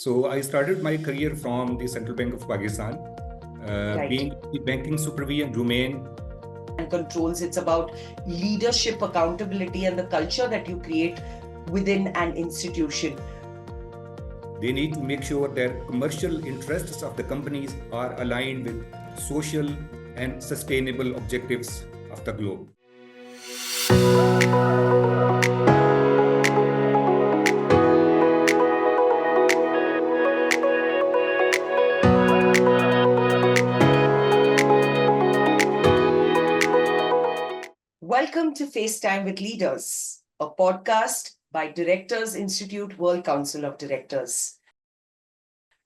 So I started my career from the Central Bank of Pakistan, being the banking supervision domain. And controls, it's about leadership, accountability, and the culture that you create within an institution. They need to make sure that commercial interests of the companies are aligned with social and sustainable objectives of the globe. Welcome to FaceTime with Leaders, a podcast by Direcotrs Institute, World Council of Directors.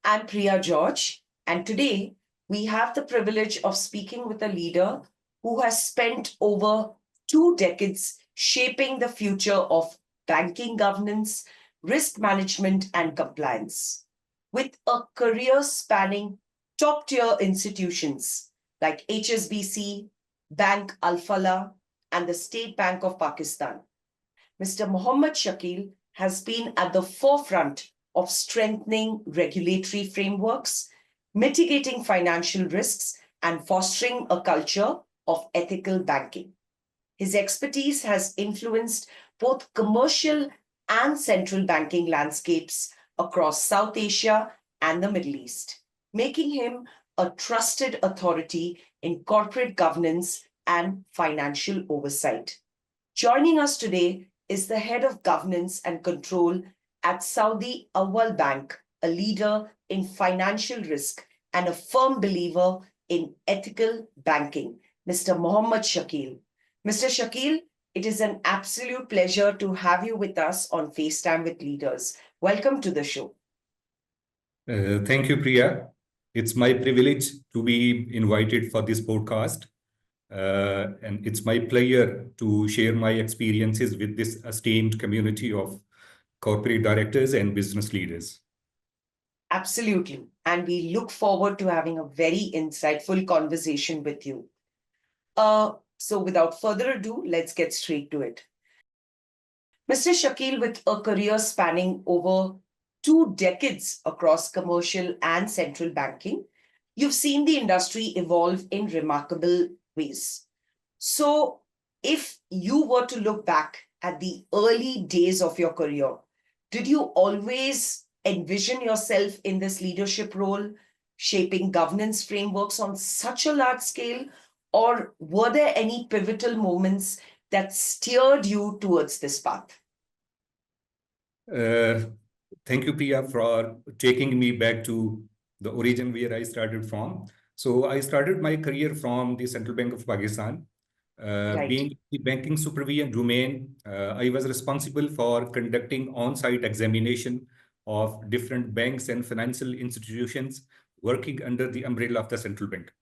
I'm Priya George, and today we have the privilege of speaking with a leader who has spent over 2 decades shaping the future of banking governance, risk management, and compliance. With a career spanning top-tier institutions like HSBC, Bank Al-Falah, and the State Bank of Pakistan, Mr. Muhammad Shakil has been at the forefront of strengthening regulatory frameworks, mitigating financial risks, and fostering a culture of ethical banking. His expertise has influenced both commercial and central banking landscapes across South Asia and the Middle East, making him a trusted authority in corporate governance and financial oversight. Joining us today is the head of governance and control at Saudi Awwal Bank, a leader in financial risk and a firm believer in ethical banking, Mr. Muhammad Shakil. Mr. Shakil, it is an absolute pleasure to have you with us on FaceTime with Leaders. Welcome to the show. Thank you, Priya. It's my privilege to be invited for this podcast. And it's my pleasure to share my experiences with this esteemed community of corporate directors and business leaders. Absolutely. And we look forward to having a very insightful conversation with you. So without further ado, let's get straight to it. Mr. Shakil, with a career spanning over 2 decades across commercial and central banking, you've seen the industry evolve in remarkable ways. So if you were to look back at the early days of your career, did you always envision yourself in this leadership role, shaping governance frameworks on such a large scale, or were there any pivotal moments that steered you towards this path? Thank you, Priya, for taking me back to the origin where I started from. So I started my career from the Central Bank of Pakistan. Being the banking supervision domain, I was responsible for conducting on-site examination of different banks and financial institutions working under the umbrella of the central bank.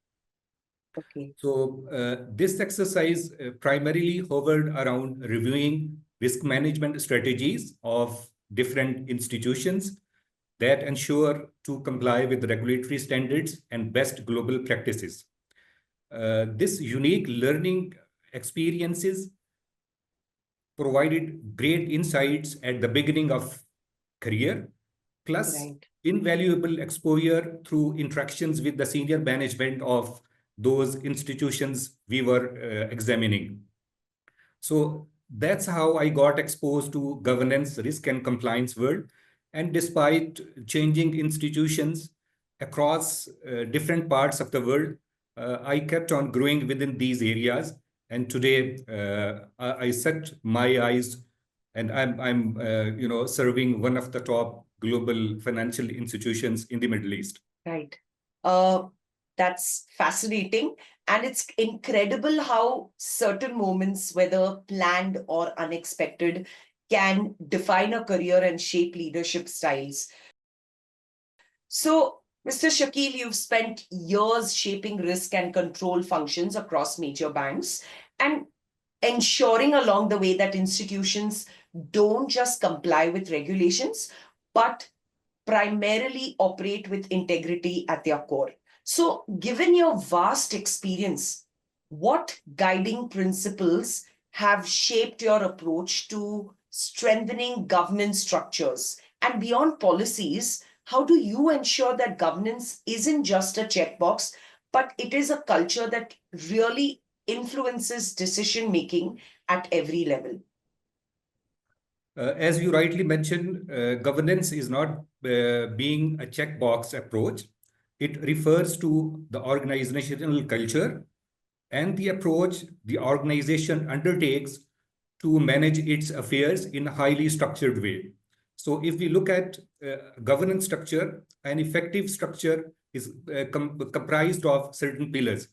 Okay. So this exercise primarily hovered around reviewing risk management strategies of different institutions that ensure to comply with regulatory standards and best global practices. This unique learning experiences provided great insights at the beginning of career, plus invaluable exposure through interactions with the senior management of those institutions we were examining. So that's how I got exposed to governance, risk, and compliance world. And despite changing institutions across different parts of the world, I kept on growing within these areas. And today, I set my eyes, and I'm serving one of the top global financial institutions in the Middle East. Right. That's fascinating. And it's incredible how certain moments, whether planned or unexpected, can define a career and shape leadership styles. So, Mr. Shakil, you've spent years shaping risk and control functions across major banks and ensuring along the way that institutions don't just comply with regulations, but primarily operate with integrity at their core. So, given your vast experience, what guiding principles have shaped your approach to strengthening governance structures? And beyond policies, how do you ensure that governance isn't just a checkbox, but it is a culture that really influences decision making at every level? As you rightly mentioned, governance is not being a checkbox approach. It refers to the organizational culture and the approach the organization undertakes to manage its affairs in a highly structured way. So if we look at governance structure, an effective structure is comprised of certain pillars.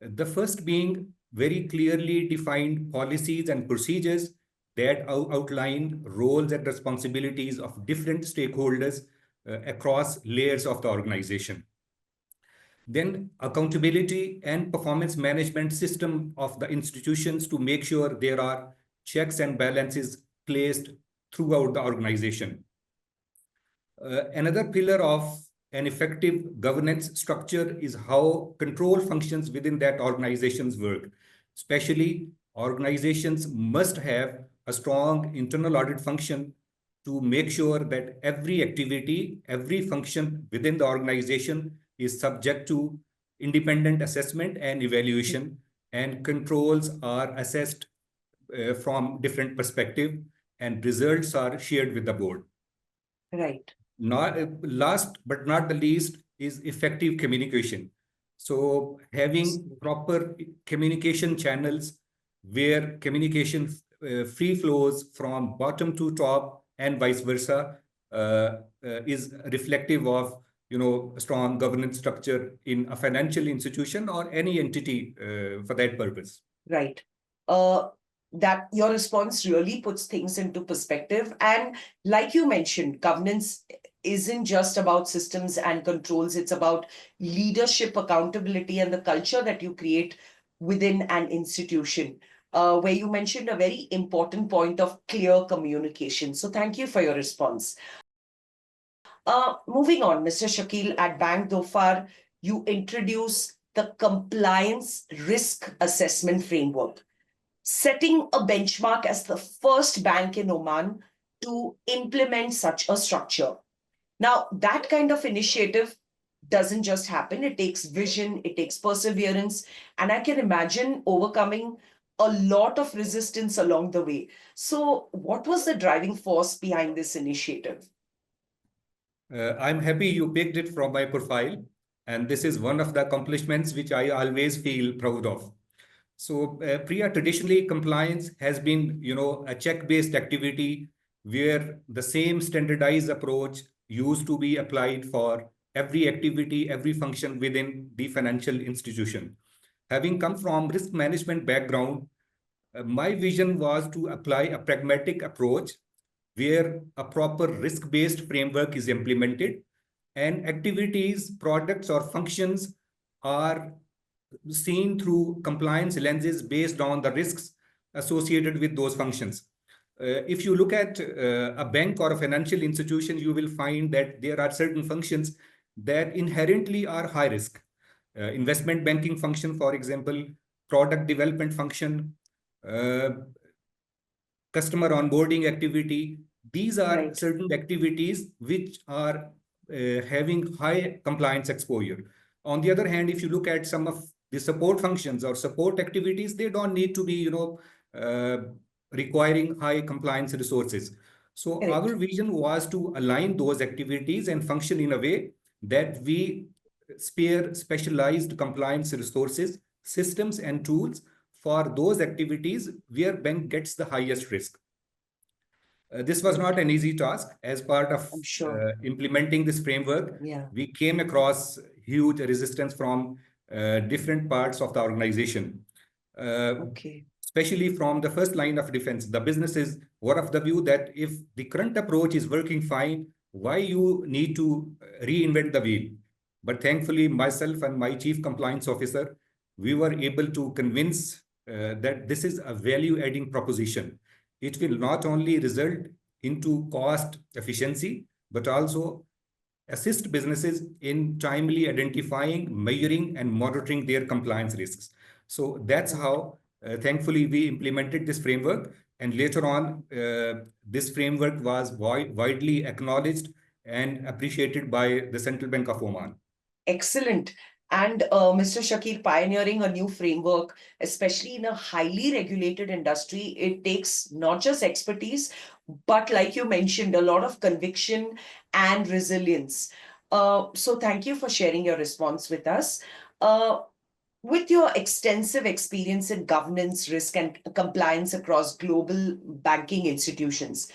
The first being very clearly defined policies and procedures that outline roles and responsibilities of different stakeholders across layers of the organization. Then accountability and performance management system of the institutions to make sure there are checks and balances placed throughout the organization. Another pillar of an effective governance structure is how control functions within that organization's work. Especially, organizations must have a strong internal audit function to make sure that every activity, every function within the organization is subject to independent assessment and evaluation, and controls are assessed from different perspectives, and results are shared with the board. Right. Not last but not the least is effective communication. So having proper communication channels where communication free flows from bottom to top and vice versa is reflective of a strong governance structure in a financial institution or any entity for that purpose. Right. That your response really puts things into perspective. And like you mentioned, governance isn't just about systems and controls. It's about leadership, accountability, and the culture that you create within an institution, where you mentioned a very important point of clear communication. So thank you for your response. Moving on, Mr. Shakil, at Bank Dhofar, you introduce the compliance risk assessment framework, setting a benchmark as the first bank in Oman to implement such a structure. Now, that kind of initiative doesn't just happen. It takes vision, it takes perseverance, and I can imagine overcoming a lot of resistance along the way. So what was the driving force behind this initiative? I'm happy you picked it from my profile, and this is one of the accomplishments which I always feel proud of. So, Priya, traditionally compliance has been, a check-based activity where the same standardized approach used to be applied for every activity, every function within the financial institution. Having come from risk management background, my vision was to apply a pragmatic approach where a proper risk-based framework is implemented and activities, products, or functions are seen through compliance lenses based on the risks associated with those functions. If you look at a bank or a financial institution, you will find that there are certain functions that inherently are high risk. Investment banking function, for example, product development function, customer onboarding activity. These are certain activities which are having high compliance exposure. On the other hand, if you look at some of the support functions or support activities, they don't need to be, requiring high compliance resources. So our vision was to align those activities and function in a way that we spare specialized compliance resources, systems, and tools for those activities where bank gets the highest risk. This was not an easy task. As part of implementing this framework, we came across huge resistance from different parts of the organization. Especially from the first line of defense. The businesses were of the view that if the current approach is working fine, why you need to reinvent the wheel? But thankfully, myself and my chief compliance officer, we were able to convince that this is a value-adding proposition. It will not only result into cost efficiency, but also assist businesses in timely identifying, measuring, and monitoring their compliance risks. So that's how, thankfully, we implemented this framework. And later on, this framework was widely acknowledged and appreciated by the Central Bank of Oman. Excellent. And Mr. Shakil, pioneering a new framework, especially in a highly regulated industry, it takes not just expertise, but like you mentioned, a lot of conviction and resilience. So thank you for sharing your response with us. With your extensive experience in governance, risk, and compliance across global banking institutions,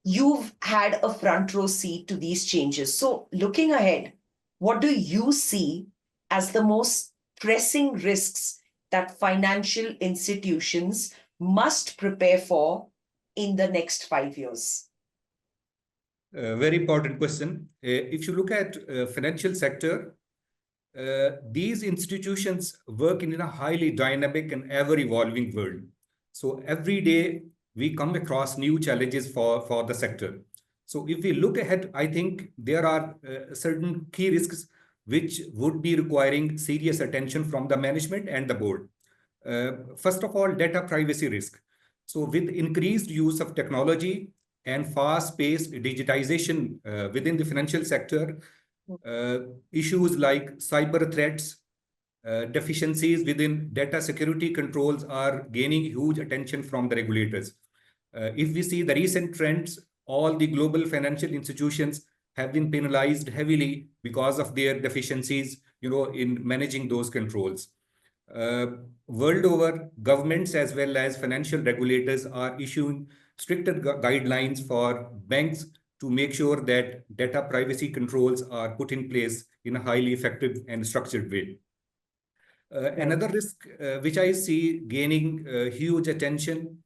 you've had a front row seat to these changes. So looking ahead, what do you see as the most pressing risks that financial institutions must prepare for in the next 5 years? Very important question. If you look at financial sector, these institutions work in a highly dynamic and ever-evolving world. So every day we come across new challenges for the sector. So if we look ahead, I think there are certain key risks which would be requiring serious attention from the management and the board. First of all, data privacy risk. So with increased use of technology and fast-paced digitization within the financial sector, issues like cyber threats, deficiencies within data security controls are gaining huge attention from the regulators. If we see the recent trends, all the global financial institutions have been penalized heavily because of their deficiencies, in managing those controls. World over, governments as well as financial regulators are issuing stricter guidelines for banks to make sure that data privacy controls are put in place in a highly effective and structured way. Another risk which I see gaining huge attention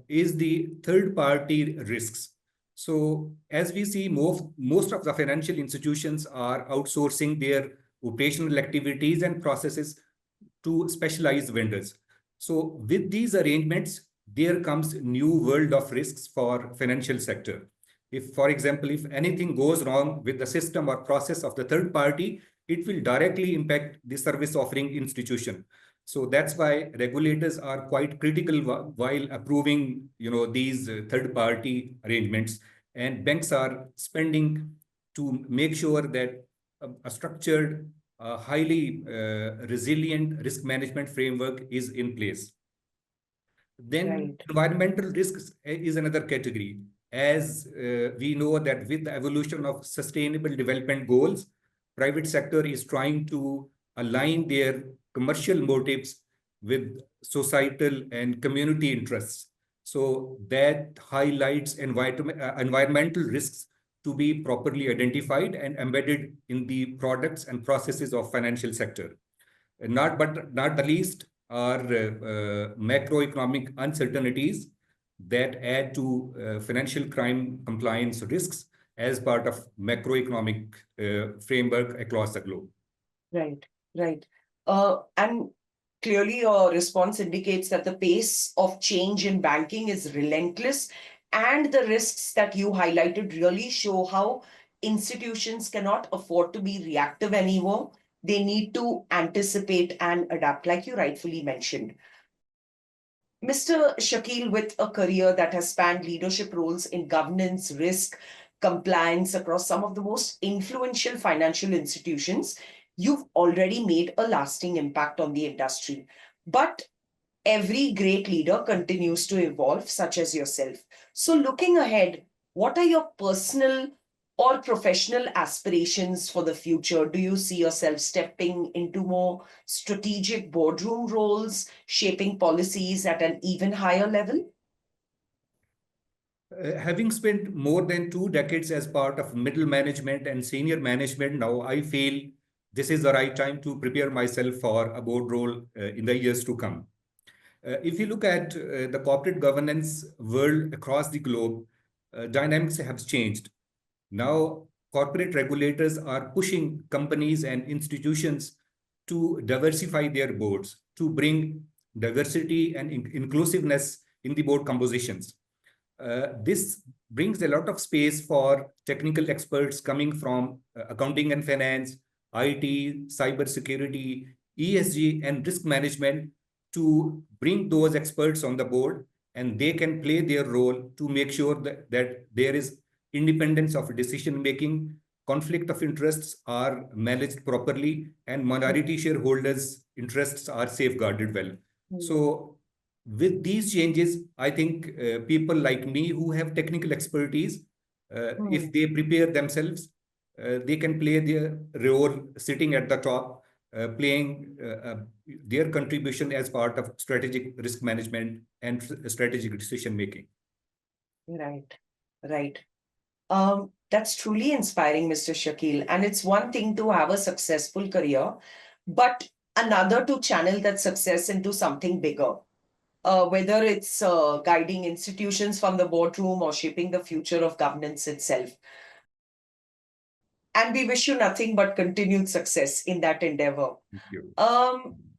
is the third-party risks. So as we see, most of the financial institutions are outsourcing their operational activities and processes to specialized vendors. So with these arrangements, there comes new world of risks for financial sector. If, for example, if anything goes wrong with the system or process of the third party, it will directly impact the service offering institution. So that's why regulators are quite critical while approving, these third party arrangements, and banks are spending to make sure that a structured, highly resilient risk management framework is in place. Then environmental risks is another category. As we know that with the evolution of sustainable development goals, private sector is trying to align their commercial motives with societal and community interests. So that highlights environmental risks to be properly identified and embedded in the products and processes of financial sector. Not the least are macroeconomic uncertainties that add to financial crime compliance risks as part of macroeconomic framework across the globe. Right. And clearly your response indicates that the pace of change in banking is relentless, and the risks that you highlighted really show how institutions cannot afford to be reactive anymore. They need to anticipate and adapt, like you rightfully mentioned. Mr. Shakil, with a career that has spanned leadership roles in governance, risk, compliance across some of the most influential financial institutions, you've already made a lasting impact on the industry. But every great leader continues to evolve, such as yourself. So looking ahead, what are your personal or professional aspirations for the future? Do you see yourself stepping into more strategic boardroom roles, shaping policies at an even higher level? Having spent more than 2 decades as part of middle management and senior management, now I feel this is the right time to prepare myself for a board role in the years to come. If you look at the corporate governance world across the globe, dynamics have changed. Now, corporate regulators are pushing companies and institutions to diversify their boards, to bring diversity and inclusiveness in the board compositions. This brings a lot of space for technical experts coming from accounting and finance, IT, cybersecurity, ESG, and risk management to bring those experts on the board, and they can play their role to make sure that there is independence of decision making, conflict of interests are managed properly, and minority shareholders' interests are safeguarded well. So with these changes, I think people like me who have technical expertise, if they prepare themselves, they can play their role sitting at the top, playing their contribution as part of strategic risk management and strategic decision making. Right, right. That's truly inspiring, Mr. Shakil. And it's one thing to have a successful career, but another to channel that success into something bigger. Whether it's guiding institutions from the boardroom or shaping the future of governance itself. And we wish you nothing but continued success in that endeavor. Thank you.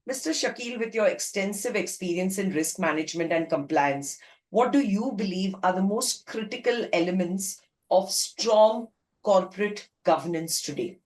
Mr. Shakil, with your extensive experience in risk management and compliance, what do you believe are the most critical elements of strong corporate governance today?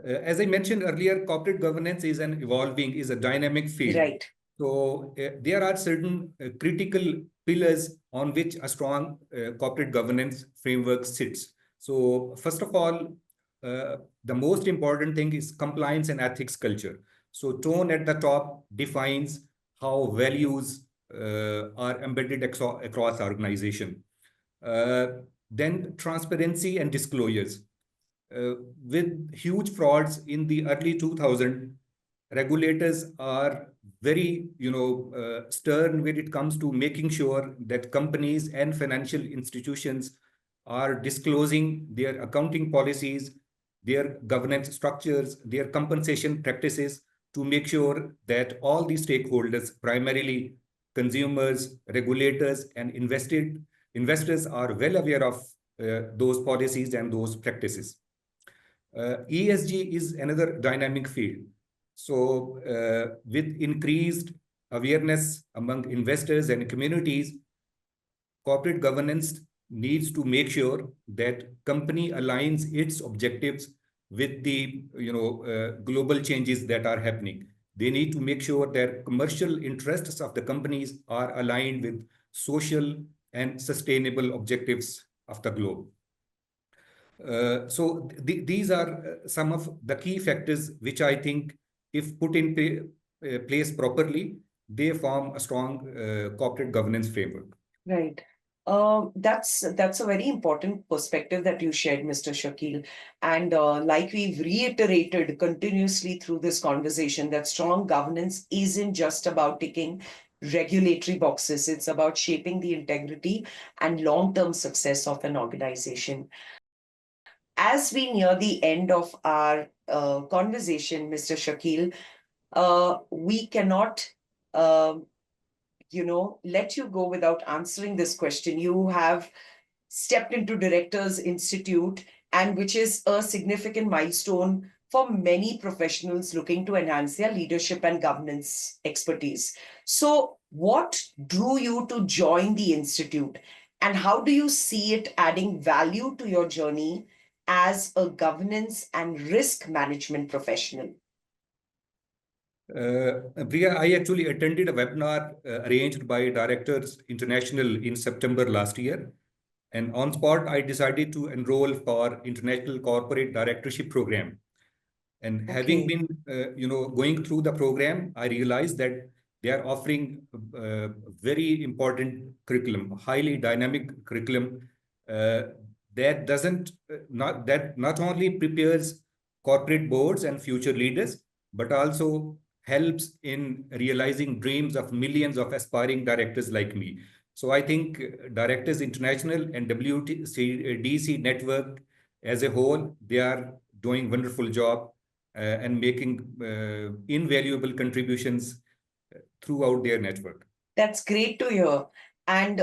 As I mentioned earlier, corporate governance is a dynamic field. Right. So there are certain critical pillars on which a strong corporate governance framework sits. So first of all, the most important thing is compliance and ethics culture. So tone at the top defines how values are embedded across organization. Then transparency and disclosures. With huge frauds in the early 2000s, regulators are very stern when it comes to making sure that companies and financial institutions are disclosing their accounting policies, their governance structures, their compensation practices, to make sure that all the stakeholders, primarily consumers, regulators, and investors, are well aware of those policies and those practices. ESG is another dynamic field. So with increased awareness among investors and communities, corporate governance needs to make sure that company aligns its objectives with the global changes that are happening. They need to make sure that commercial interests of the companies are aligned with social and sustainable objectives of the globe. So these are some of the key factors which I think, if put in place properly, they form a strong corporate governance framework. Right. That's a very important perspective that you shared, Mr. Shakil. And like we've reiterated continuously through this conversation, that strong governance isn't just about ticking regulatory boxes. It's about shaping the integrity and long-term success of an organization. As we near the end of our conversation, Mr. Shakil, we cannot let you go without answering this question. You have stepped into Directors Institute, and which is a significant milestone for many professionals looking to enhance their leadership and governance expertise. So what drew you to join the Institute, and how do you see it adding value to your journey as a governance and risk management professional? Priya, I actually attended a webinar arranged by Directors International in September last year. And on spot, I decided to enroll for International Corporate Directorship Program. And having been, going through the program, I realized that they are offering very important curriculum, highly dynamic curriculum that not only prepares corporate boards and future leaders, but also helps in realizing dreams of millions of aspiring directors like me. So I think Directors International and WCD network as a whole, they are doing wonderful job and making invaluable contributions throughout their network. That's great to hear. And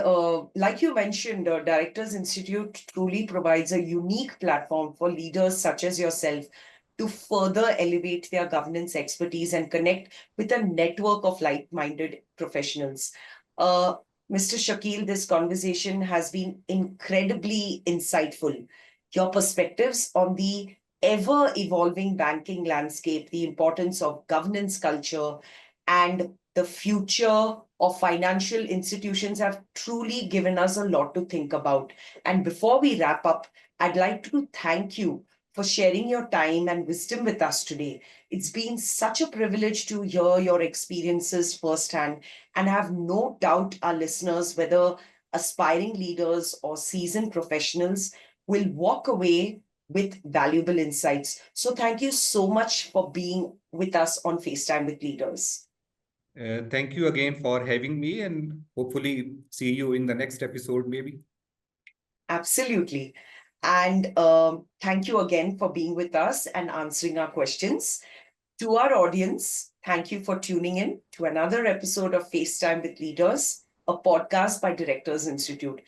like you mentioned, Directors Institute truly provides a unique platform for leaders such as yourself to further elevate their governance expertise and connect with a network of like-minded professionals. Mr. Shakil, this conversation has been incredibly insightful. Your perspectives on the ever-evolving banking landscape, the importance of governance culture, and the future of financial institutions have truly given us a lot to think about. And before we wrap up, I'd like to thank you for sharing your time and wisdom with us today. It's been such a privilege to hear your experiences firsthand, and I have no doubt our listeners, whether aspiring leaders or seasoned professionals, will walk away with valuable insights. So thank you so much for being with us on FaceTime with Leaders. Thank you again for having me, and hopefully see you in the next episode, maybe. Absolutely. And thank you again for being with us and answering our questions. To our audience, thank you for tuning in to another episode of FaceTime with Leaders, a podcast by Directors Institute.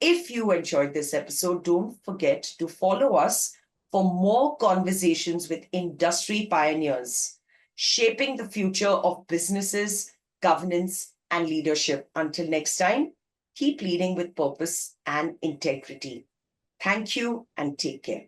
If you enjoyed this episode, don't forget to follow us for more conversations with industry pioneers, shaping the future of businesses, governance, and leadership. Until next time, keep leading with purpose and integrity. Thank you and take care.